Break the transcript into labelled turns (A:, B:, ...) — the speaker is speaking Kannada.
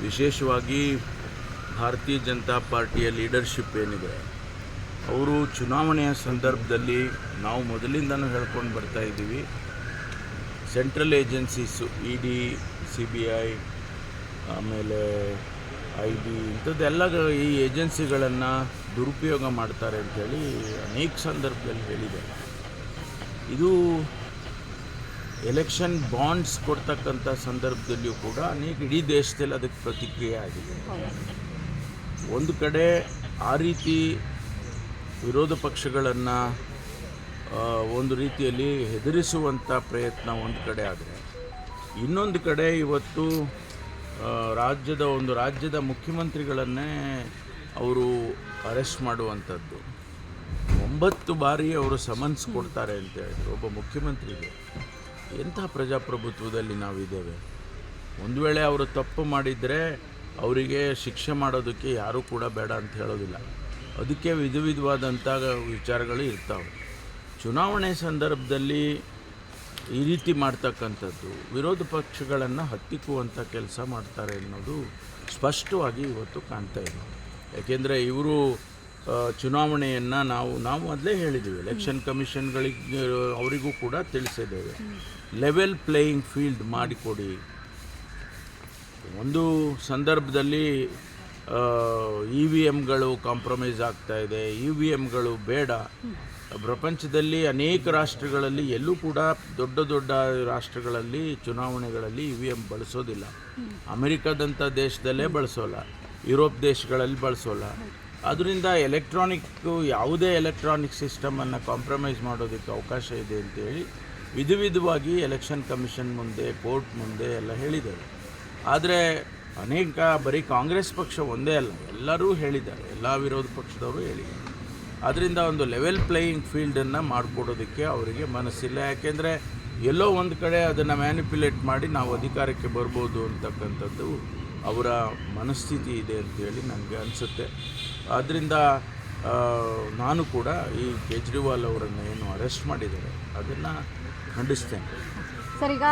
A: ವಿಶೇಷವಾಗಿ ಭಾರತೀಯ ಜನತಾ ಪಾರ್ಟಿಯ ಲೀಡರ್ಶಿಪ್ ಏನಿದೆ ಅವರು ಚುನಾವಣೆಯ ಸಂದರ್ಭದಲ್ಲಿ ನಾವು ಮೊದಲಿಂದನೂ ಹೇಳ್ಕೊಂಡು ಬರ್ತಾ ಇದ್ದೀವಿ, ಸೆಂಟ್ರಲ್ ಏಜೆನ್ಸೀಸು ED, CBI, ಆಮೇಲೆ ID ಇಂಥದ್ದೆಲ್ಲ ಈ ಏಜೆನ್ಸಿಗಳನ್ನು ದುರುಪಯೋಗ ಮಾಡ್ತಾರೆ ಅಂಥೇಳಿ ಅನೇಕ ಸಂದರ್ಭದಲ್ಲಿ ಹೇಳಿದೆ. ಇದು ಎಲೆಕ್ಷನ್ ಬಾಂಡ್ಸ್ ಕೊಡ್ತಕ್ಕಂಥ ಸಂದರ್ಭದಲ್ಲಿಯೂ ಕೂಡ ಅನೇಕ ಇಡೀ ದೇಶದಲ್ಲಿ ಅದಕ್ಕೆ ಪ್ರತಿಕ್ರಿಯೆ ಆಗಿದೆ. ಒಂದು ಕಡೆ ಆ ರೀತಿ ವಿರೋಧ ಪಕ್ಷಗಳನ್ನು ಒಂದು ರೀತಿಯಲ್ಲಿ ಹೆದರಿಸುವಂಥ ಪ್ರಯತ್ನ ಒಂದು ಕಡೆ ಆದರೆ, ಇನ್ನೊಂದು ಕಡೆ ಇವತ್ತು ರಾಜ್ಯದ ಮುಖ್ಯಮಂತ್ರಿಗಳನ್ನೇ ಅವರು ಅರೆಸ್ಟ್ ಮಾಡುವಂಥದ್ದು, 9 ಬಾರಿ ಅವರು ಸಮನ್ಸ್ ಕೊಡ್ತಾರೆ ಅಂತ ಹೇಳಿದ್ರು ಒಬ್ಬ ಮುಖ್ಯಮಂತ್ರಿಗೆ. ಎಂಥ ಪ್ರಜಾಪ್ರಭುತ್ವದಲ್ಲಿ ನಾವಿದ್ದೇವೆ? ಒಂದು ವೇಳೆ ಅವರು ತಪ್ಪು ಮಾಡಿದರೆ ಅವರಿಗೆ ಶಿಕ್ಷೆ ಮಾಡೋದಕ್ಕೆ ಯಾರೂ ಕೂಡ ಬೇಡ ಅಂತ ಹೇಳೋದಿಲ್ಲ. ಅದಕ್ಕೆ ವಿಧವಾದಂಥ ವಿಚಾರಗಳು ಇರ್ತಾವೆ. ಚುನಾವಣೆ ಸಂದರ್ಭದಲ್ಲಿ ಈ ರೀತಿ ಮಾಡ್ತಕ್ಕಂಥದ್ದು ವಿರೋಧ ಪಕ್ಷಗಳನ್ನು ಹತ್ತಿಕ್ಕುವಂಥ ಕೆಲಸ ಮಾಡ್ತಾರೆ ಅನ್ನೋದು ಸ್ಪಷ್ಟವಾಗಿ ಇವತ್ತು ಕಾಣ್ತಾ ಇದೆ. ಯಾಕೆಂದರೆ ಇವರು ಚುನಾವಣೆಯನ್ನು ನಾವು ಮೊದಲೇ ಹೇಳಿದ್ದೀವಿ, ಎಲೆಕ್ಷನ್ ಕಮಿಷನ್ಗಳಿಗೆ ಅವರಿಗೂ ಕೂಡ ತಿಳಿಸಿದ್ದೇವೆ, ಲೆವೆಲ್ ಪ್ಲೇಯಿಂಗ್ ಫೀಲ್ಡ್ ಮಾಡಿಕೊಡಿ. ಒಂದು ಸಂದರ್ಭದಲ್ಲಿ EVMಗಳು ಕಾಂಪ್ರಮೈಸ್ ಆಗ್ತಾಯಿದೆ, EVMಗಳು ಬೇಡ. ಪ್ರಪಂಚದಲ್ಲಿ ಅನೇಕ ರಾಷ್ಟ್ರಗಳಲ್ಲಿ ಎಲ್ಲೂ ಕೂಡ ದೊಡ್ಡ ರಾಷ್ಟ್ರಗಳಲ್ಲಿ ಚುನಾವಣೆಗಳಲ್ಲಿ EVM ಬಳಸೋದಿಲ್ಲ. ಅಮೆರಿಕದಂಥ ದೇಶದಲ್ಲೇ ಬಳಸೋಲ್ಲ, ಯುರೋಪ್ ದೇಶಗಳಲ್ಲಿ ಬಳಸೋಲ್ಲ. ಆದ್ದರಿಂದ ಯಾವುದೇ ಎಲೆಕ್ಟ್ರಾನಿಕ್ ಸಿಸ್ಟಮನ್ನು ಕಾಂಪ್ರಮೈಸ್ ಮಾಡೋದಕ್ಕೆ ಅವಕಾಶ ಇದೆ ಅಂತೇಳಿ ವಿಧವಾಗಿ ಎಲೆಕ್ಷನ್ ಕಮಿಷನ್ ಮುಂದೆ, ಕೋರ್ಟ್ ಮುಂದೆ ಎಲ್ಲ ಹೇಳಿದ್ದಾರೆ. ಆದರೆ ಬರೀ ಕಾಂಗ್ರೆಸ್ ಪಕ್ಷ ಒಂದೇ ಅಲ್ಲ, ಎಲ್ಲರೂ ಹೇಳಿದ್ದಾರೆ, ಎಲ್ಲ ವಿರೋಧ ಪಕ್ಷದವರು ಹೇಳಿದ್ದಾರೆ. ಆದ್ದರಿಂದ ಒಂದು ಲೆವೆಲ್ ಪ್ಲೇಯಿಂಗ್ ಫೀಲ್ಡನ್ನು ಮಾಡಿಕೊಡೋದಕ್ಕೆ ಅವರಿಗೆ ಮನಸ್ಸಿಲ್ಲ. ಯಾಕೆಂದರೆ ಎಲ್ಲೋ ಒಂದು ಕಡೆ ಅದನ್ನು ಮ್ಯಾನಿಪ್ಯುಲೇಟ್ ಮಾಡಿ ನಾವು ಅಧಿಕಾರಕ್ಕೆ ಬರ್ಬೋದು ಅಂತಕ್ಕಂಥದ್ದು ಅವರ ಮನಸ್ಥಿತಿ ಇದೆ ಅಂತೇಳಿ ನನಗೆ ಅನಿಸುತ್ತೆ. ಆದ್ದರಿಂದ ನಾನು ಕೂಡ ಈ ಕೇಜ್ರಿವಾಲ್ ಅವರನ್ನು ಏನು ಅರೆಸ್ಟ್ ಮಾಡಿದ್ದಾರೆ ಅದನ್ನು ಖಂಡಿಸ್ತೇನೆ.
B: ಸರ್, ಈಗ